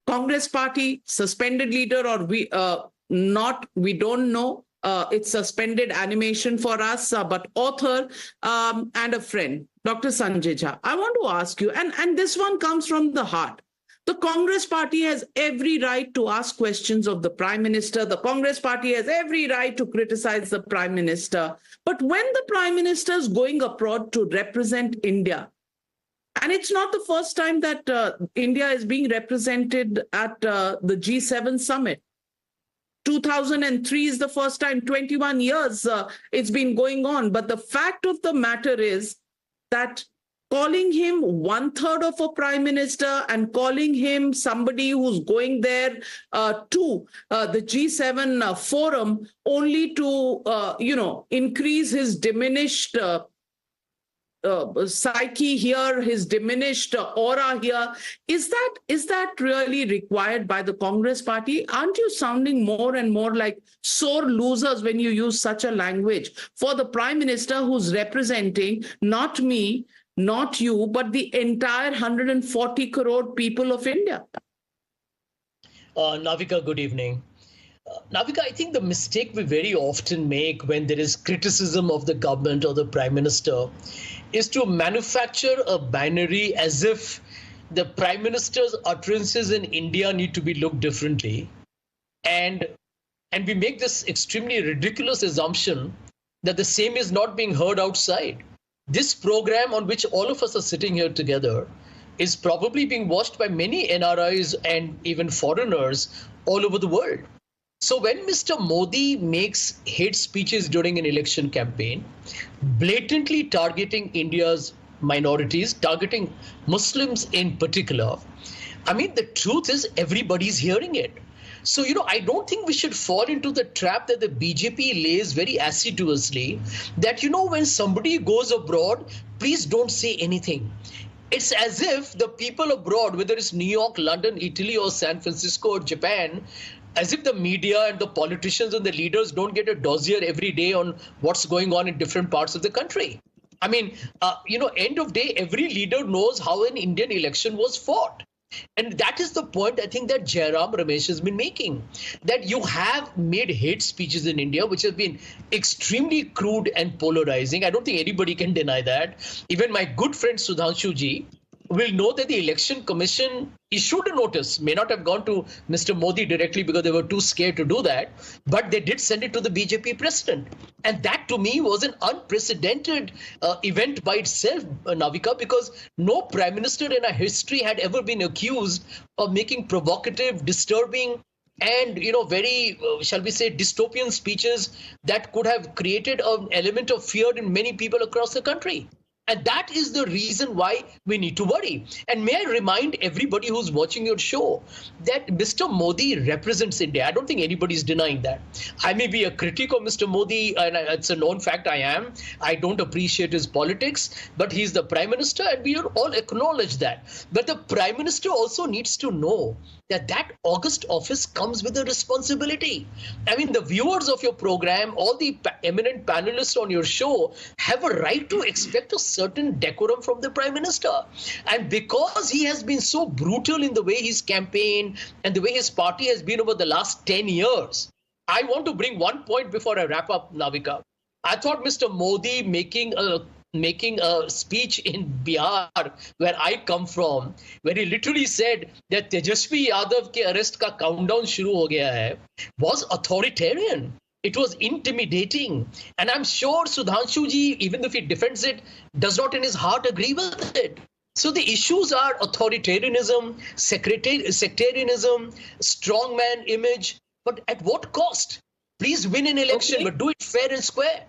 Congress party, suspended leader, or we don't know. It's suspended animation for us, but author and a friend, Dr. Sanjay Jha. I want to ask you, and this one comes from the heart. The Congress party has every right to ask questions of the Prime Minister. The Congress party has every right to criticize the Prime Minister. But when the Prime Minister is going abroad to represent India, and it's not the first time that India is being represented at the G7 summit. 2003 is the first time, 21 years it's been going on. But the fact of the matter is that calling him one-third of a prime minister and calling him somebody who's going there to the G7 forum only to, increase his diminished psyche here, his diminished aura here. Is that really required by the Congress party? Aren't you sounding more and more like sore losers when you use such a language for the Prime Minister who's representing not me, not you, but the entire 140 crore people of India? Navika, good evening. Navika, I think the mistake we very often make when there is criticism of the government or the Prime Minister is to manufacture a binary as if the Prime Minister's utterances in India need to be looked differently. And we make this extremely ridiculous assumption that the same is not being heard outside. This program on which all of us are sitting here together is probably being watched by many NRIs and even foreigners all over the world. So when Mr. Modi makes hate speeches during an election campaign, blatantly targeting India's minorities, targeting Muslims in particular, I mean, the truth is everybody's hearing it. So, I don't think we should fall into the trap that the BJP lays very assiduously, that, when somebody goes abroad, please don't say anything. It's as if the people abroad, whether it's New York, London, Italy, or San Francisco, or Japan, as if the media and the politicians and the leaders don't get a dossier every day on what's going on in different parts of the country. I mean, end of day, every leader knows how an Indian election was fought. And that is the point I think that Jairam Ramesh has been making, that you have made hate speeches in India, which have been extremely crude and polarizing. I don't think anybody can deny that. Even my good friend Sudhanshu Ji will know that the Election Commission issued a notice, may not have gone to Mr. Modi directly because they were too scared to do that, but they did send it to the BJP president. And that to me was an unprecedented event by itself, Navika, because no prime minister in our history had ever been accused of making provocative, disturbing, and very shall we say dystopian speeches that could have created an element of fear in many people across the country. And that is the reason why we need to worry. And may I remind everybody who's watching your show that Mr. Modi represents India. I don't think anybody's denying that. I may be a critic of Mr. Modi, and it's a known fact I am. I don't appreciate his politics, but he's the Prime Minister, and we all acknowledge that. But the Prime Minister also needs to know that august office comes with a responsibility. I mean, the viewers of your program, all the eminent panelists on your show have a right to expect a certain decorum from the Prime Minister. And because he has been so brutal in the way he's campaigned and the way his party has been over the last 10 years, I want to bring one point before I wrap up, Navika. I thought Mr. Modi making a speech in Bihar, where I come from, where he literally said that Tejasvi Yadav ke arrest ka countdown shuru ho gaya hai, was authoritarian. It was intimidating. And I'm sure Sudhanshu Ji, even if he defends it, does not in his heart agree with it. So the issues are authoritarianism, sectarianism, strongman image, but at what cost? Please win an election, but do it fair and square.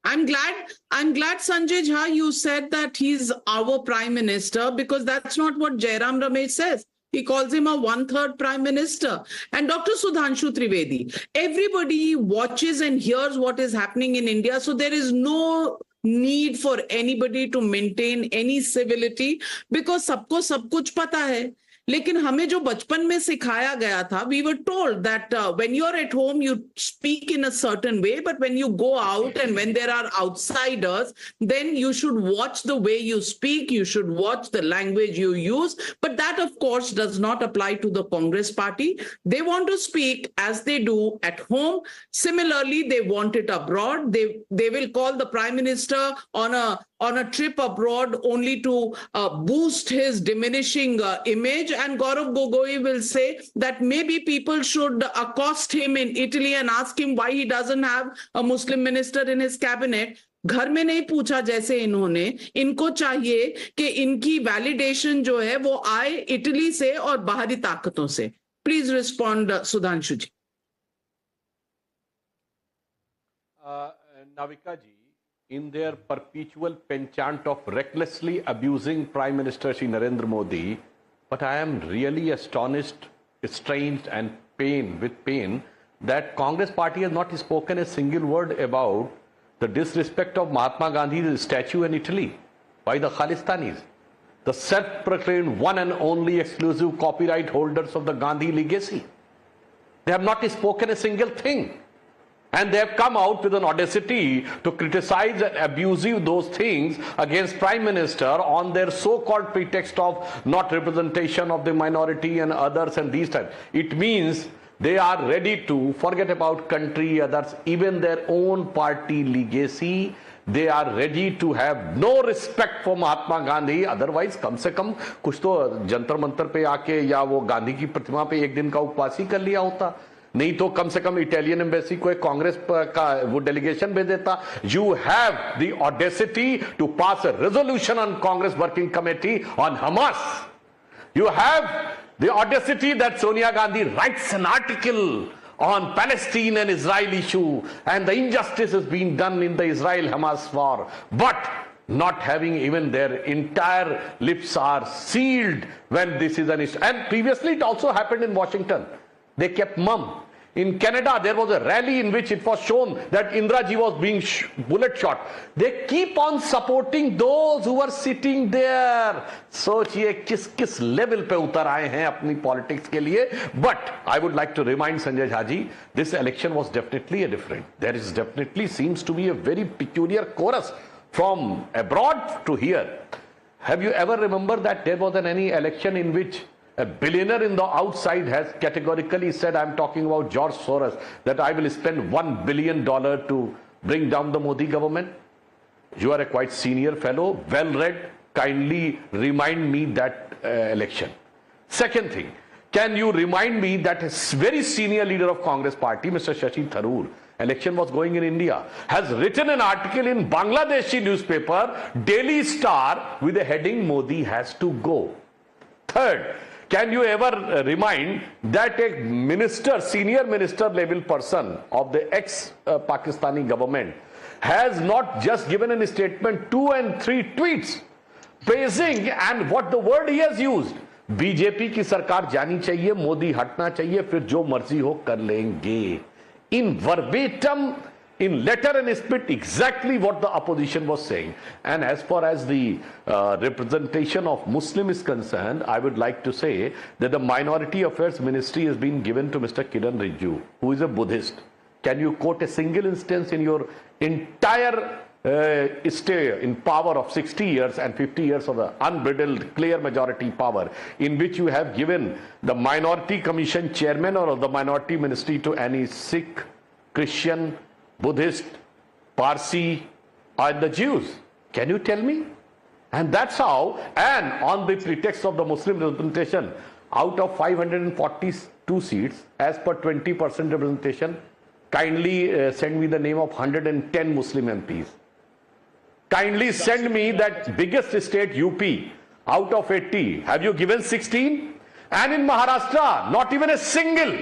I'm glad, Sanjay Jha, you said that he's our Prime Minister, because that's not what Jairam Ramesh says. He calls him a one-third Prime Minister. And Dr. Sudhanshu Trivedi, everybody watches and hears what is happening in India, so there is no need for anybody to maintain any civility, because sabko sab kuch pata hai. लेकिन हमें जो बचपन में सिखाया गया था, we were told that when you're at home you speak in a certain way, but when you go out and when there are outsiders, then you should watch the way you speak, you should watch the language you use. But that of course does not apply to the Congress party. They want to speak as they do at home. Similarly, they want it abroad. They will call the prime minister on a trip abroad only to boost his diminishing image. And Gaurav Gogoi will say that maybe people should accost him in Italy and ask him why he doesn't have a Muslim minister in his cabinet. घर में नहीं पूछा जैसे इन्होंने, इनको चाहिए कि इनकी वैलिडेशन जो है वो आए इटली से और बाहरी ताकतों से. Please respond Sudhanshu ji. Navika ji, in their perpetual penchant of recklessly abusing Prime Minister Shri Narendra Modi, but I am really astonished, estranged and with pain that Congress party has not spoken a single word about the disrespect of Mahatma Gandhi's statue in Italy by the Khalistanis, the self-proclaimed one and only exclusive copyright holders of the Gandhi legacy. They have not spoken a single thing. And they have come out with an audacity to criticize and abuse those things against Prime Minister on their so-called pretext of not representation of the minority and others and these types. It means they are ready to forget about country, others, even their own party legacy. They are ready to have no respect for Mahatma Gandhi. Otherwise, कम से कम कुछ तो जंतर मंतर पे आके या वो गांधी की प्रतिमा पे एक दिन का उपवास ही कर लिया होता. नहीं तो कम से कम इटालियन एम्बेसी को एक कांग्रेस का वो डेलीगेशन भेज देता. You have the audacity to pass a resolution on Congress working committee on Hamas. You have the audacity that Sonia Gandhi writes an article on Palestine and Israel issue, and the injustice is being done in the Israel-Hamas war, but not having even their entire lips are sealed when this is an issue. And previously it also happened in Washington. They kept mum. In Canada, there was a rally in which it was shown that Indira Ji was being bullet shot. They keep on supporting those who are sitting there. सोचिए किस level पे उतर आए हैं अपनी politics के लिए. But I would like to remind Sanjay Jha ji, this election was definitely a different. There is definitely seems to be a very peculiar chorus from abroad to here. Have you ever remembered that there was any election in which a billionaire in the outside has categorically said, I'm talking about George Soros, that I will spend $1 billion to bring down the Modi government? You are a quite senior fellow, well-read. Kindly remind me that election. Second thing, can you remind me that a very senior leader of Congress party, Mr. Shashi Tharoor, election was going in India, has written an article in Bangladeshi newspaper, Daily Star, with the heading, Modi has to go. Third, can you ever remind that a minister, senior minister level person of the ex-Pakistani government has not just given a statement, 2 and 3 tweets praising, and what the word he has used, BJP की सरकार जानी चाहिए, मोदी हटना चाहिए, फिर जो मर्जी हो कर लेंगे. In verbatim, in letter and spirit, exactly what the opposition was saying. And as far as the representation of Muslim is concerned, I would like to say that the Minority Affairs Ministry has been given to Mr. Kiran Rijiju, who is a Buddhist. Can you quote a single instance in your entire stay in power of 60 years and 50 years of the unbridled clear majority power, in which you have given the Minority Commission chairman or the Minority Ministry to any Sikh, Christian, Buddhist, Parsi, and the Jews? Can you tell me? And that's how, and on the pretext of the Muslim representation, out of 542 seats, as per 20% representation, kindly send me the name of 110 Muslim MPs. Kindly send me that biggest state, UP, out of 80, have you given 16? And in Maharashtra, not even a single.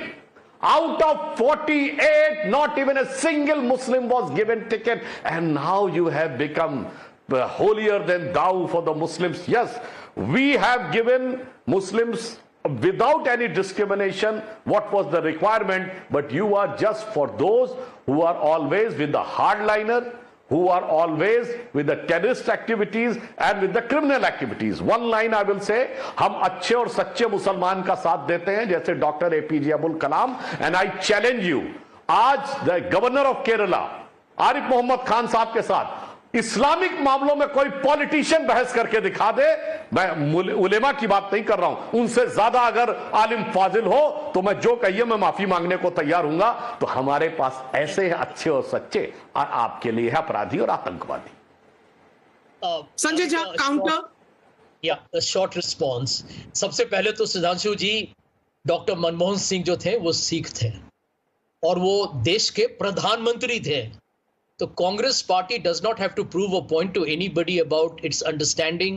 Out of 48, not even a single Muslim was given ticket. And now you have become holier than thou for the Muslims. Yes, we have given Muslims without any discrimination what was the requirement, but you are just for those who are always with the hardliner, who are always with the terrorist activities and with the criminal activities. One line I will say, हम अच्छे और सच्चे मुसलमान का साथ देते हैं जैसे doctor APJ Abdul Kalam, and I challenge you, आज the governor of Kerala Arif Mohammad Khan sahab के साथ इस्लामिक मामलों में कोई पॉलिटिशियन बहस करके दिखा दे, मैं उलेमा की बात नहीं कर रहा हूं, उनसे ज्यादा अगर आलिम फाजिल हो तो मैं जो कहिए मैं माफी मांगने को तैयार हूंगा। तो हमारे पास ऐसे हैं अच्छे और सच्चे, और आपके लिए है अपराधी और आतंकवादी। संजय झा, काउंटर। या शॉर्ट रिस्पॉन्स। सबसे पहले तो सुधांशु जी, डॉक्टर मनमोहन सिंह जो थे वो सिख थे और वो देश के प्रधानमंत्री थे। तो Congress party does not have to prove a point to anybody about its understanding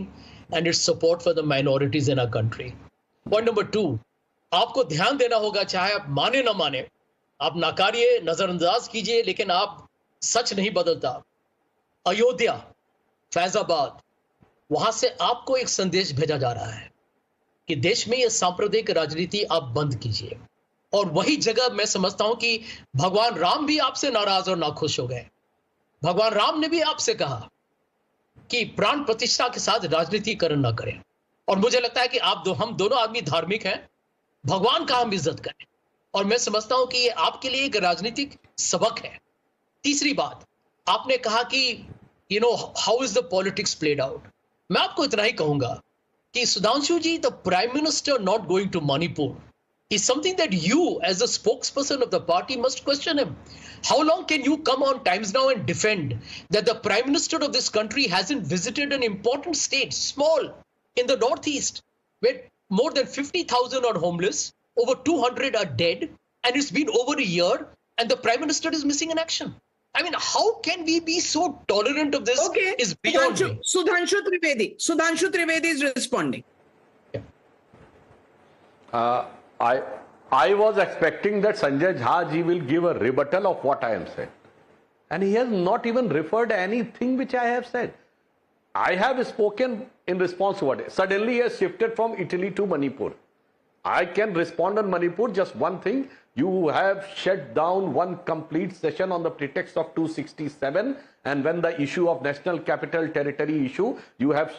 and its support for the minorities in our country. Point number 2, आपको ध्यान देना होगा, चाहे आप माने ना माने, आप नकारिए, नजरअंदाज कीजिए, लेकिन आप सच नहीं बदलता। अयोध्या, फैजाबाद, वहां से आपको एक संदेश भेजा जा रहा है कि देश में यह सांप्रदायिक राजनीति आप बंद कीजिए। और वही जगह मैं समझता हूं कि भगवान राम भी आपसे नाराज और नाखुश हो गए। भगवान राम ने भी आपसे कहा कि प्राण प्रतिष्ठा के साथ राजनीतिकरण ना करें। और मुझे लगता है कि हम दोनों आदमी धार्मिक हैं, भगवान का हम इज्जत करें। और मैं समझता हूं कि ये आपके लिए एक राजनीतिक सबक है। तीसरी बात, आपने कहा कि how is the politics played out. मैं आपको इतना ही कहूंगा कि Sudhanshu ji, the prime minister not going to Manipur is something that you as a spokesperson of the party must question him. How long can you come on Times Now and defend that the prime minister of this country hasn't visited an important state, small, in the northeast, where more than 50,000 are homeless, over 200 are dead, and it's been over a year and the prime minister is missing in action? I mean, how can we be so tolerant of this? Okay, is beyond me. Sudhanshu Trivedi is responding. I was expecting that Sanjay Jha ji will give a rebuttal of what I am saying. And he has not even referred anything which I have said. I have spoken in response to what. Suddenly he has shifted from Italy to Manipur. I can respond on Manipur, just one thing. You have shut down one complete session on the pretext of 267, and when the issue of national capital territory issue, you have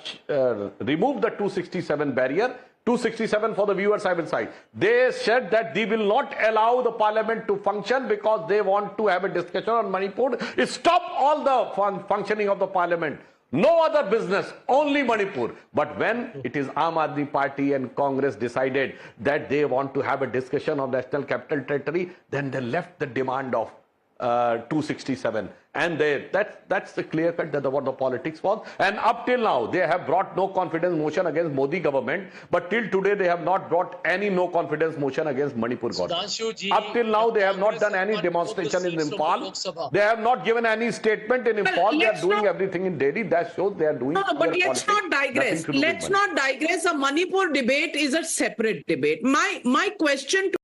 removed the 267 barrier. 267 for the viewers I will cite. They said that they will not allow the parliament to function because they want to have a discussion on Manipur. Stop all the functioning of the parliament. No other business, only Manipur. But when it is Aam Aadmi Party and Congress decided that they want to have a discussion of national capital territory, then they left the demand of 267, and that's the clear cut that what the politics was. And up till now they have brought no confidence motion against Modi government, but till today they have not brought any no confidence motion against Manipur government. Up till now they have not done any demonstration in Imphal. They have not given any statement in Imphal. They are doing everything in Delhi. That shows they are doing. No, but let's not digress. Let's not digress. A Manipur debate is a separate debate. My question to